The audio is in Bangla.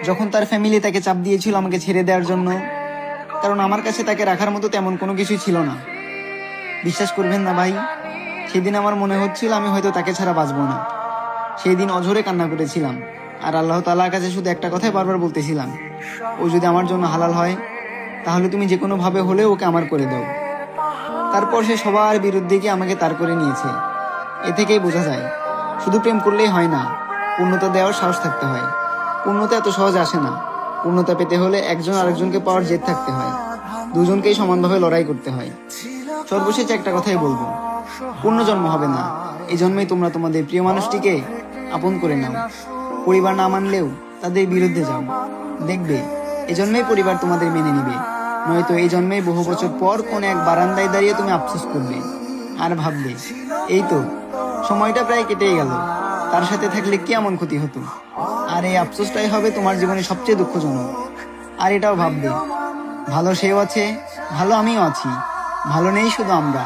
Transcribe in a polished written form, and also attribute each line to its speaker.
Speaker 1: যখন তার ফ্যামিলি তাকে চাপ দিয়েছিল আমাকে ছেড়ে দেওয়ার জন্য, কারণ আমার কাছে তাকে রাখার মতো তেমন কোনো কিছুই ছিল না। বিশ্বাস করবেন না ভাই, সেদিন আমার মনে হচ্ছিল আমি হয়তো তাকে ছাড়া বাঁচবো না। সেই দিন অঝরে কান্না করেছিলার, আর আল্লাহ তাআলার কাছে শুধু একটা কথাই বারবার বলতেছিলাম, ও যদি আমার জন্য হালাল হয় তাহলে তুমি যে কোনো ভাবে হলেও ওকে আমার করে দাও। তারপর সে সবার বিরুদ্ধে গিয়ে আমাকে তার করে নিয়েছে। এ থেকেই বোঝা যায় শুধু প্রেম করলেই হয় না, পূর্ণতা দেওয়ার সাহস থাকতে হয়। পূর্ণতা এত সহজে আসে না। পূর্ণতা পেতে হলে একজন আরেকজনকে পাওয়ার জেদ থাকতে হয়, দুজনকেই সমানভাবে লড়াই করতে হয়। সর্বশেষ একটা কথাই বলবো, পুনর্জন্ম হবে না, এই জন্মেই তোমরা তোমাদের প্রিয় মানুষটিকে আপন করে নাও। পরিবার না মানলেও তাদের বিরুদ্ধে যাও, দেখবে এই জন্মেই পরিবার তোমাদের মেনে নিবে। নয়তো এই জন্মেই বহু বছর পর কোন এক বারান্দায় দাঁড়িয়ে তুমি আফসোস করবে আর ভাববে, এই তো সময়টা প্রায় কেটেই গেল, তার সাথে থাকলে কি এমন ক্ষতি হতো। আর এই আফসোসটাই হবে তোমার জীবনে সবচেয়ে দুঃখজনক। আর এটাও ভাববে, ভালো সেও আছে, ভালো আমিও আছি, ভালো নেই শুধু আমরা।